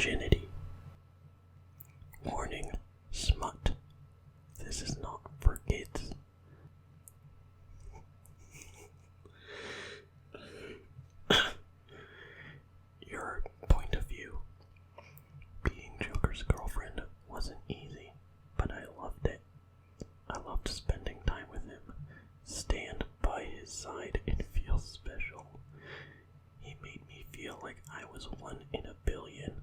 virginity. Warning, smut. This is not for kids. Your point of view. Being Joker's girlfriend wasn't easy, but I loved it. I loved spending time with him, stand by his side and feel special. He made me feel like I was one in a billion.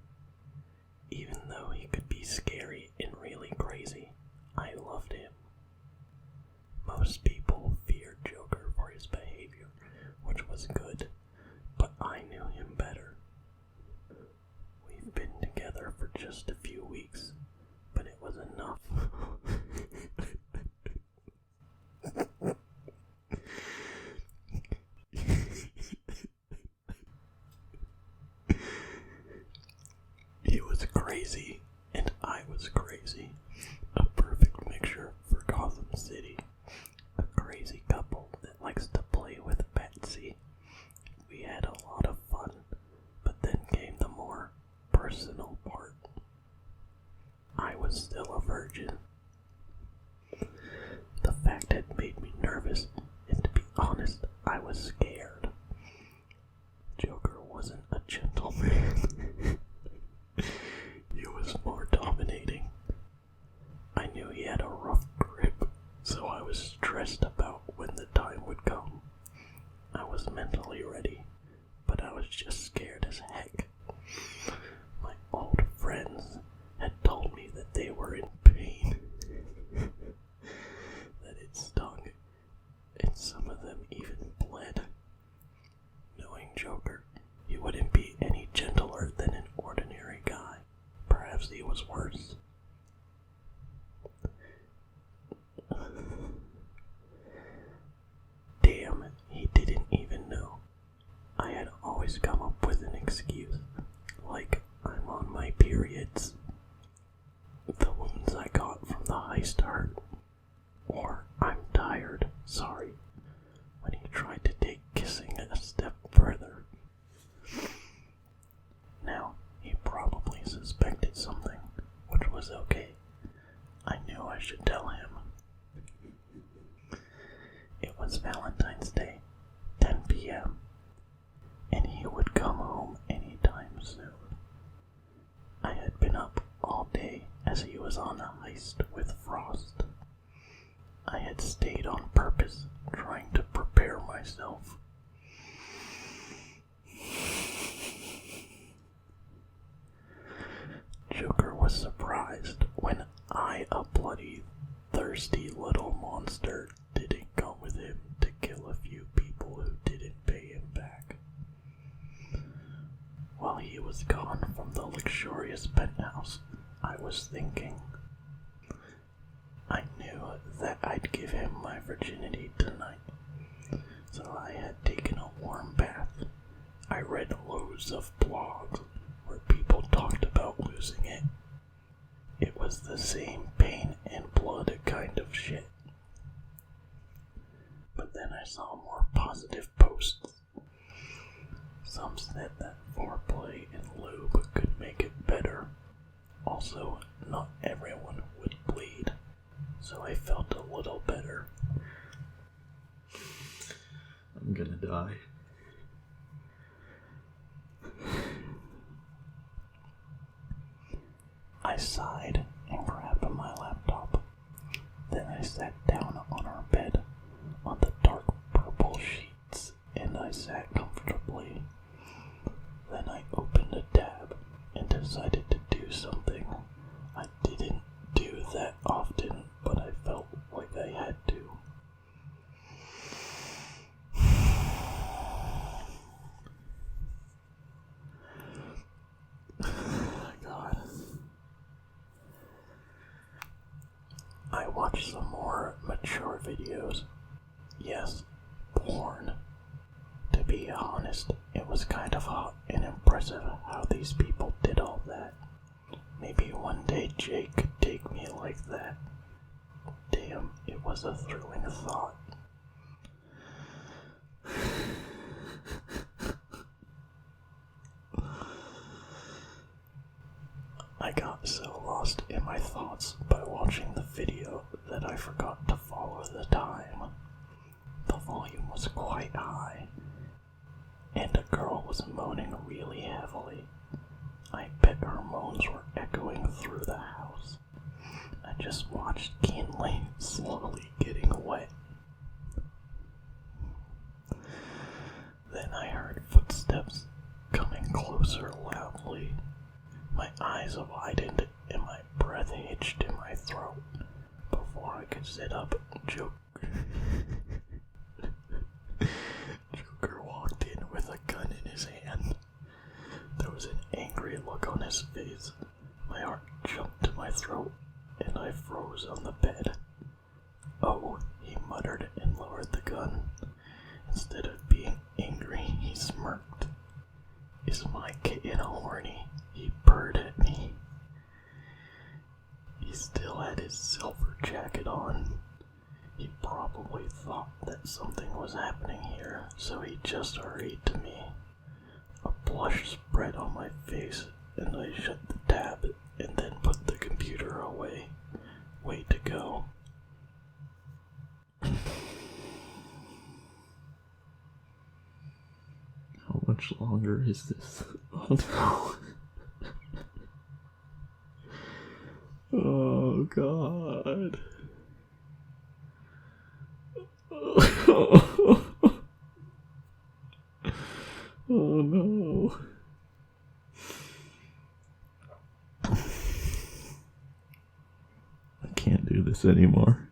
Even though he could be scary and really crazy, I loved him. Most people feared Joker for his behavior, which was good, but I knew him better. We've been together for just a few weeks, but it was enough. He was crazy, and I was crazy. A perfect mixture for Gotham City. A crazy couple that likes to play with Betsy. We had a lot of fun, but then came the more personal part. I was still a virgin. The fact had made me nervous, and to be honest, I was scared. Joker wasn't a gentleman. He was more dominating. I knew he had a rough grip, so I was stressed about when the time would come. I was mentally ready, but I was just scared as heck. My old friends had told me that they were in pain, that it stung, and some of them even bled. Knowing Joker, he wouldn't be any gentler than an ordinary guy. Perhaps he was worse. Damn, he didn't even know. I had always come up with an excuse, like I'm on my periods, the wounds I got from the heist hurt, or I'm tired, sorry, when he tried to take kissing a step further. Now, he probably suspected something, which was okay. I knew I should tell him. It was Valentine's Day, 10 p.m., and he would come home anytime soon. I had been up all day as he was on a heist with Frost. I had stayed on purpose, trying to prepare myself. Joker was surprised when I, a bloody, thirsty little monster, didn't come with him to kill a few people who didn't pay him back. While he was gone from the luxurious penthouse, I was thinking. I knew that I'd give him my virginity tonight, so I had taken a warm bath. I read loads of blogs where people talked about losing it. It was the same pain and blood kind of shit. But then I saw more positive posts. Some said that foreplay and lube could make it better. Also, not everyone would bleed, so I felt a little better. I'm gonna die. I sighed and grabbed my laptop. Then I sat down on our bed, on the dark purple sheets, and I sat comfortably. Then I opened a tab and decided to do something I didn't do that often, but I felt like I had to. God. I watched some more mature videos. Yes, porn. To be honest, it was kind of hot and impressive how these people did all that. Maybe one day Jake could take me like that. Damn, it was a thrilling thought. I got so lost in my thoughts by watching the video that I forgot to follow the time. The volume was quite high, and a girl was moaning really heavily. I bet her moans were echoing through the house. I just watched Kinley slowly getting wet. Then I heard footsteps coming closer loudly. My eyes widened and my breath hitched in my throat. Before I could sit up, Joker walked in with a gun in his hand. There was an angry look on his face. My heart jumped to my throat, and I froze on the bed. "Oh," he muttered and lowered the gun. Instead of being angry, he smirked. "Is my kitten horny?" He purred at me. He still had his silver jacket on. He probably thought that something was happening here, so he just hurried to me. A blush spread on my face, and I shut the tab and then put the computer away. Way to go. How much longer is this? Oh no. Oh god. Oh no. I can't do this anymore.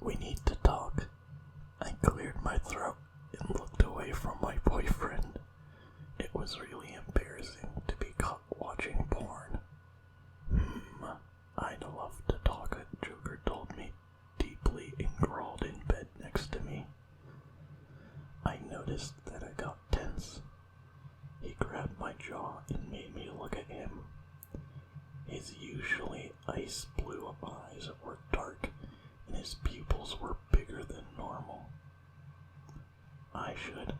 "We need to talk." I cleared my throat and looked away from my boyfriend. It was really embarrassing to be caught watching porn. I'd love to talk, Joker told me, deeply enthralled in bed next to me. I noticed that I got tense. He grabbed my jaw and made me look at him. His usually ice blue eyes were dark, and his pupils were bigger than normal. I should,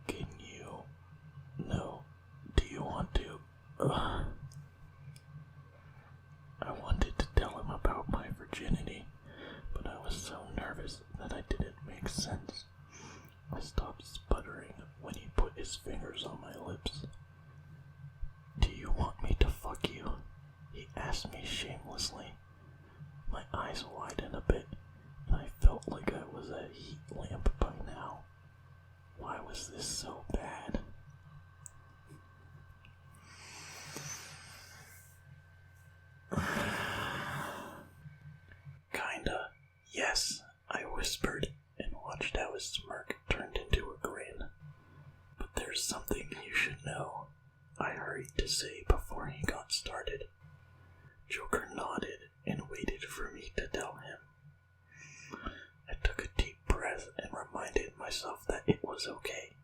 can you, no, do you want to, I wanted to tell him about my virginity, but I was so nervous that I didn't make sense. I stopped sputtering when he put his fingers on my lips. "Do you want me to fuck you?" he asked me shamelessly. My eyes widened a bit, and I felt like I was a heat lamp by now. Why was this so bad? "Kinda, yes," I whispered, and watched how his smirk turned into a grin. "But there's something you should know," I hurried to say before he got started. Joker nodded and waited for me to tell him. I took a deep breath and reminded myself that it was okay.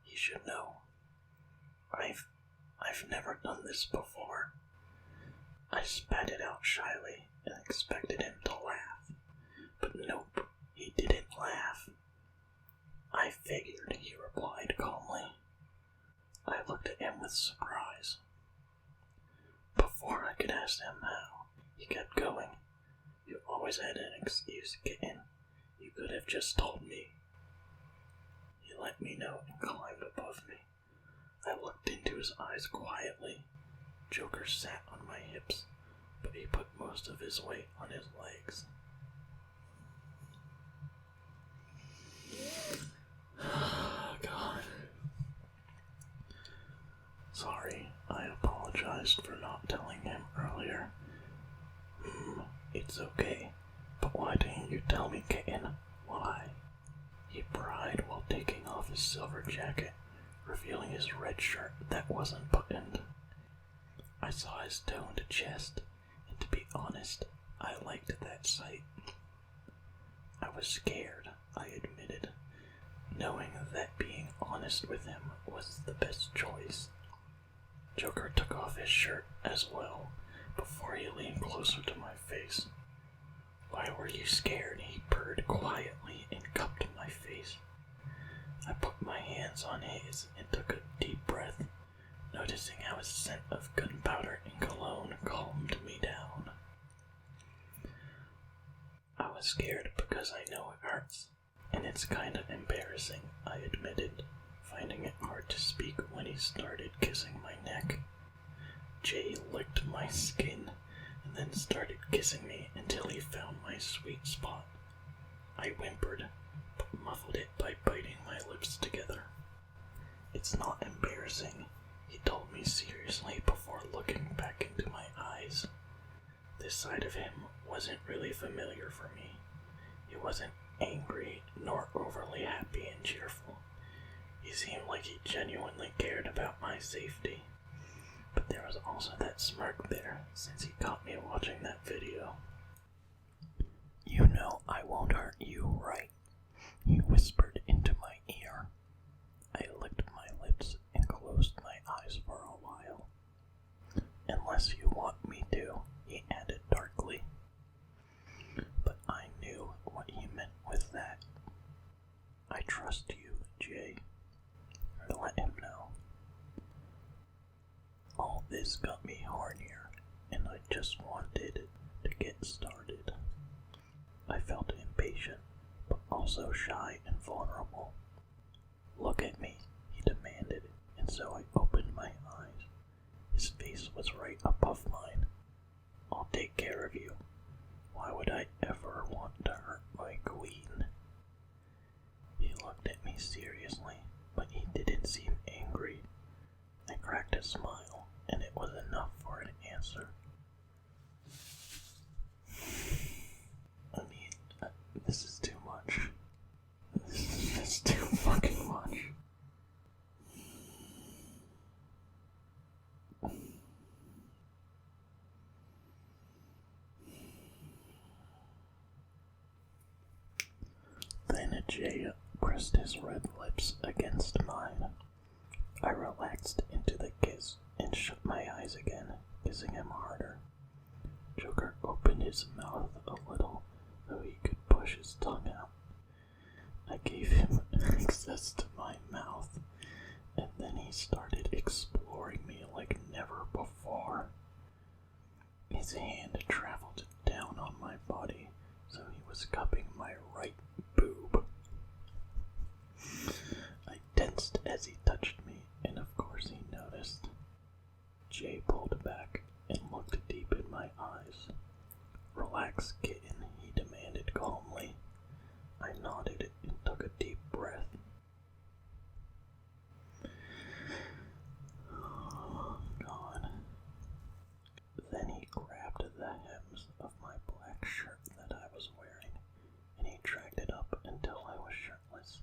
He should know. I've never done this before. I spat it out shyly and expected him to laugh. But nope, he didn't laugh. "I figured," he replied calmly. I looked at him with surprise. Before I could ask him how, he kept going. "You always had an excuse, kitten. You could have just told me." He let me know and climbed above me. I looked into his eyes quietly. Joker sat on my hips, but he put most of his weight on his legs. God. Sorry, I apologized for not telling him earlier. It's okay, but why didn't you tell me, kitten? Why? He cried while taking off his silver jacket, revealing his red shirt that wasn't buttoned. I saw his toned chest, and to be honest, I liked that sight. I was scared, I admitted, knowing that being honest with him was the best choice. Joker took off his shirt as well, before he leaned closer to my face. "Why were you scared?" he purred quietly and cupped my face. I put my hands on his and took a deep breath. a scent of gunpowder and cologne calmed me down. I was scared because I know it hurts, and it's kinda embarrassing, I admitted, finding it hard to speak when he started kissing my neck. Jay licked my skin and then started kissing me until he found my sweet spot. I whimpered, but muffled it by biting my lips together. It's not embarrassing, he told me seriously before looking back into my eyes. This side of him wasn't really familiar for me. He wasn't angry nor overly happy and cheerful. He seemed like he genuinely cared about my safety. But there was also that smirk there, since he caught me watching that video. "You know I won't hurt you, right?" he whispered into my ear. I licked my lips and closed my eyes for a while. "Unless you want me to," he added darkly. But I knew what he meant with that. "I trust you, Jay," I let him know. All this got me hornier, and I just wanted to get started. I felt impatient, but also shy and vulnerable. "Look at me," he demanded, and so I opened my eyes. His face was right above mine. "I'll take care of you. Why would I ever want to hurt my queen?" He looked at me seriously, but he didn't seem angry. I cracked a smile, and it was enough for an answer. I mean, this is too much. This is too fucking much. Then Jay pressed his red lips against mine. I relaxed into the kiss and shut my eyes again, kissing him harder. Joker opened his mouth a little so he could push his tongue out. I gave him access to my mouth, and then he started exploring me like never before. His hand traveled down on my body, so he was cupping my right boob. I tensed as he touched me, and of course he noticed. Jay pulled back and looked deep in my eyes. "Relax, kitten," he demanded calmly. I nodded and took a deep breath. Oh, God. Then he grabbed the hems of my black shirt that I was wearing, and he dragged it up until I was shirtless.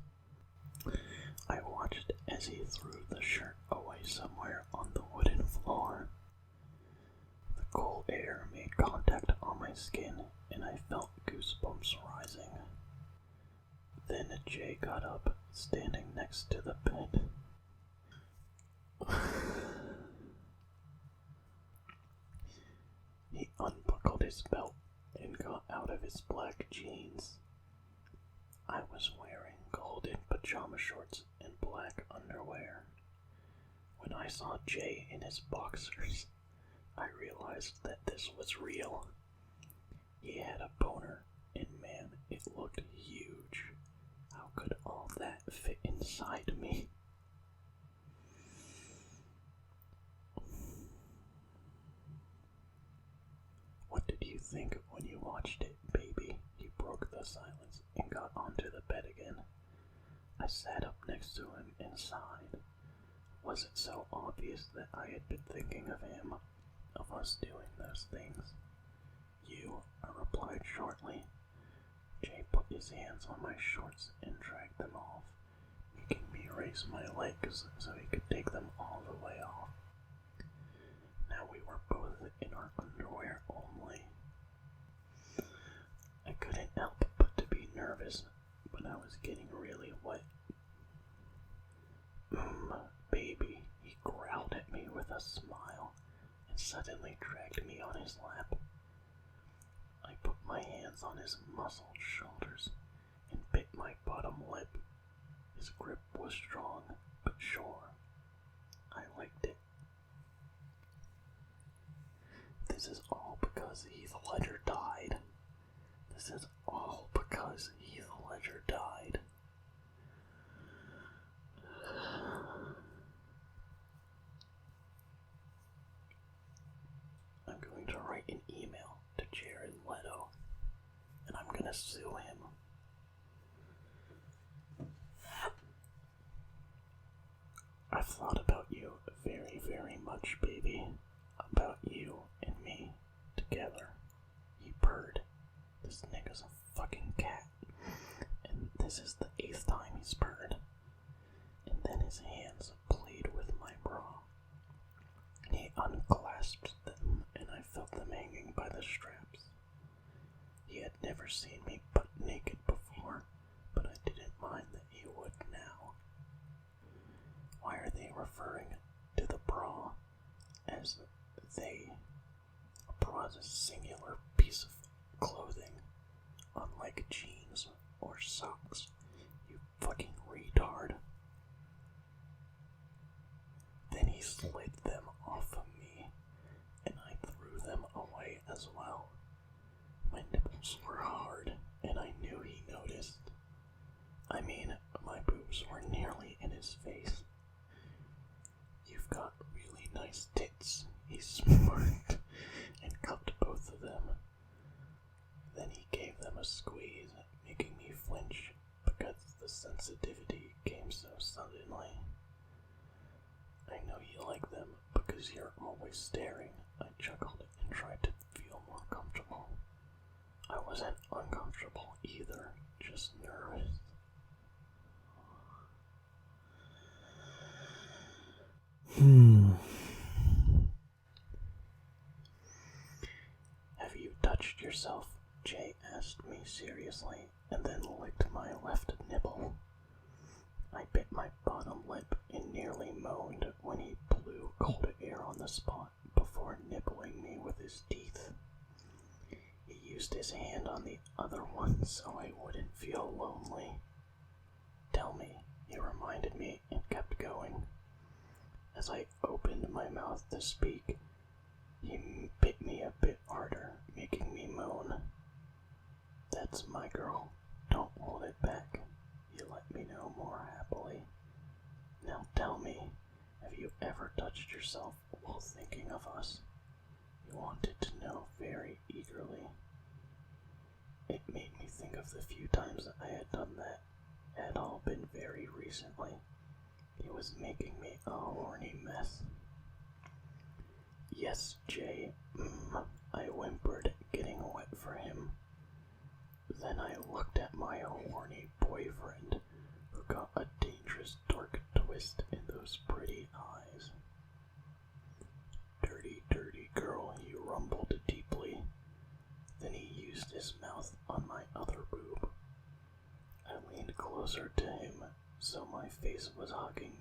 I watched as he threw the shirt away somewhere on the wooden floor. The cool air made contact on my skin, and I felt goosebumps rising. Then Jay got up, standing next to the bed. He unbuckled his belt and got out of his black jeans. I was wearing golden pajama shorts and black underwear. When I saw Jay in his boxers, I realized that this was real. He had a boner, and man, it looked huge. How could all that fit inside me? "What did you think when you watched it, baby?" He broke the silence and got onto the bed again. I sat up next to him and sighed. Was it so obvious that I had been thinking of him, of us doing those things? "You," I replied shortly. Jay put his hands on my shorts and dragged them off, making me raise my legs so he could take them all the way off. Now we were both in our underwear only. I couldn't help but to be nervous, but I was getting really wet. Baby," he growled at me with a smile and suddenly dragged me on his lap. I put my hands on his muscled shoulders and bit my bottom lip. His grip was strong, but sure. I liked it. This is all because Heath Ledger died. This is all because Heath Ledger died. I'm going to write an email to Jared Leto, and I'm going to sue him. I've thought about you very, very much, baby. About you and me together. He purred. This nigga's a fucking cat. And this is the 8th time he's purred. And then his hands played with my bra. He unclasped them, and I felt them hanging by the straps. He had never seen me butt naked before, but I didn't mind that he would now. Why are they referring to the bra as they? A bra is a singular piece of clothing, unlike jeans or socks, you fucking retard. Then he slid them off of me, and I threw them away as well. My nipples were hard, and I knew he noticed. I mean, my boobs were nearly in his face. You've got really nice tits, he smirked, and cupped both of them. Then he gave them a squeeze, making me flinch, because the sensitivity came so suddenly. I know you like them, because you're always staring, I chuckled and tried to feel more comfortable. I wasn't uncomfortable either, just nervous. Have you touched yourself? Jay asked me seriously, and then licked my left nipple. I bit my bottom lip and nearly moaned when he blew cold air on the spot before nibbling me with his teeth. He used his hand on the other one so I wouldn't feel lonely. Tell me, he reminded me and kept going. As I opened my mouth to speak, he bit me a bit harder, making me moan. That's my girl. Don't hold it back. He let me know more happily. Now tell me, have you ever touched yourself while thinking of us? He wanted to know very eagerly. It made me think of the few times that I had done that. It had all been very recently. He was making me a horny mess. Yes, Jay, I whimpered, getting wet for him. Then I looked at my horny boyfriend, who got a dangerous dark twist in those pretty eyes. Dirty, dirty girl, he rumbled deeply. Then he used his mouth on my other boob. I leaned closer to him, so my face was hugging.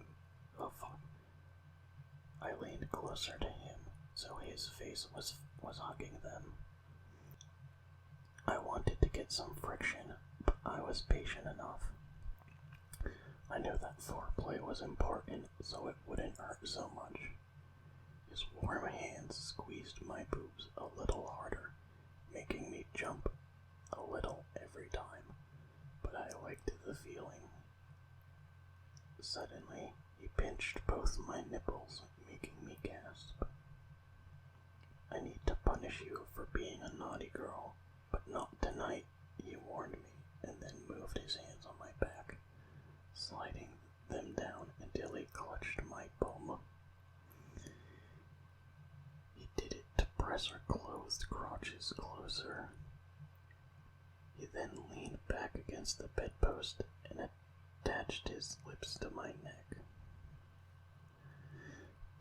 I leaned closer to him, so his face was hugging them. I wanted to get some friction, but I was patient enough. I knew that foreplay was important, so it wouldn't hurt so much. His warm hands squeezed my boobs a little harder, making me jump a little every time, but I liked the feeling. Suddenly, he pinched both my nipples, making me gasp. I need to punish you for being a naughty girl, but not tonight, he warned me, and then moved his hands on my back, sliding them down until he clutched my bum. He did it to press our clothed crotches closer. He then leaned back against the bedpost and attached his lips to my neck.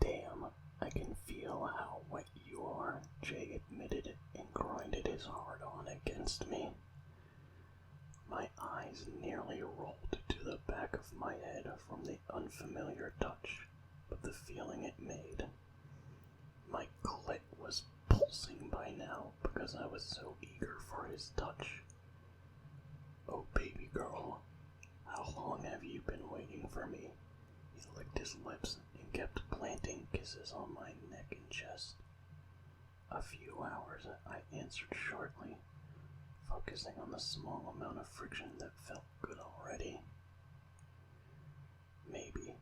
Damn, I can feel how wet you are, Jay admitted and grinded his hard on against me. My eyes nearly rolled to the back of my head from the unfamiliar touch, but the feeling it made. My clit was pulsing by now because I was so eager for his touch. Oh, baby girl, how long have you been waiting for me? He licked his lips and kept planting kisses on my neck and chest. A few hours, I answered shortly, focusing on the small amount of friction that felt good already. Maybe,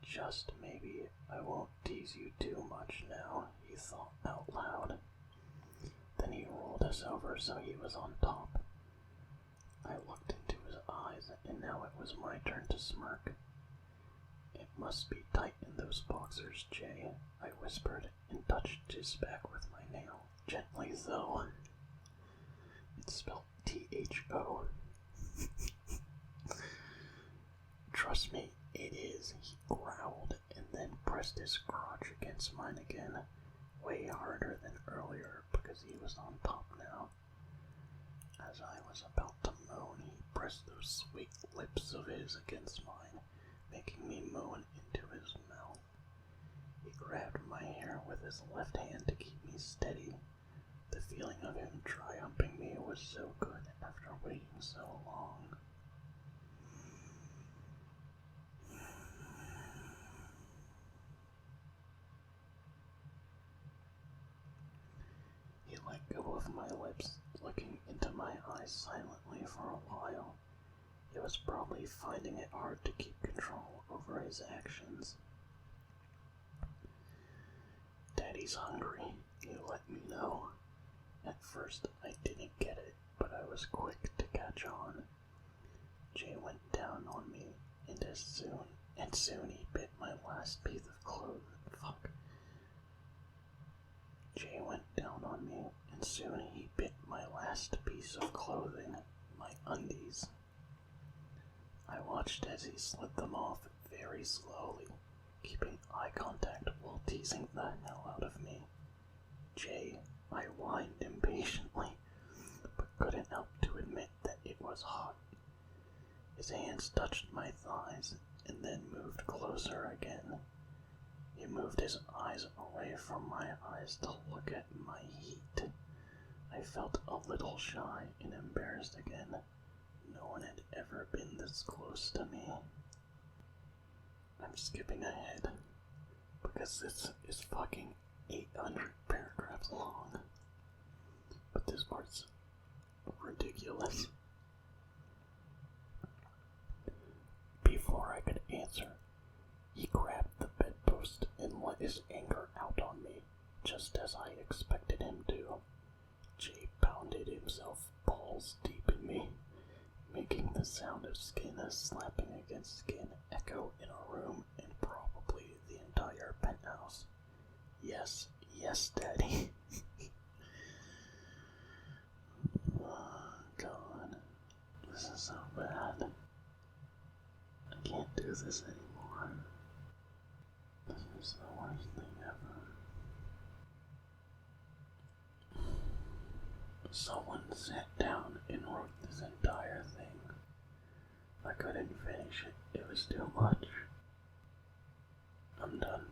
just maybe, I won't tease you too much now, he thought out loud. Then he rolled us over so he was on top. I looked into his eyes, and now it was my turn to smirk. It must be tight in those boxers, Jay, I whispered and touched his back with my nail, gently though. It spelled T-H-O. Trust me, it is, he growled and then pressed his crotch against mine again, way harder than earlier because he was on top now. As I was about to moan, he pressed those sweet lips of his against mine, making me moan into his mouth. He grabbed my hair with his left hand to keep me steady. The feeling of him triumphing me was so good after waiting so long. He let go of my lips, looking into my eyes silently for a while. He was probably finding it hard to keep control over his actions. Daddy's hungry, he let me know. At first, I didn't get it, but I was quick to catch on. Jay went down on me, and soon he bit my last piece of clothing. Jay went down on me, and soon he bit my last piece of clothing, my undies. I watched as he slid them off very slowly, keeping eye contact while teasing the hell out of me. Jay, I whined impatiently, but couldn't help to admit that it was hot. His hands touched my thighs and then moved closer again. He moved his eyes away from my eyes to look at my heat. I felt a little shy and embarrassed again. No one had ever been this close to me. I'm skipping ahead, because this is fucking 800 paragraphs long. But this part's ridiculous. Before I could answer, he grabbed the bedpost and let his anger out on me, just as I expected him to. Jay pounded himself balls deep in me, making the sound of skin slapping against skin echo in a room and probably the entire penthouse. Yes, Daddy. Oh, God. This is so bad. I can't do this anymore. This is the worst thing ever. Someone sat down and wrote this entire thing. I couldn't finish it. It was too much. I'm done.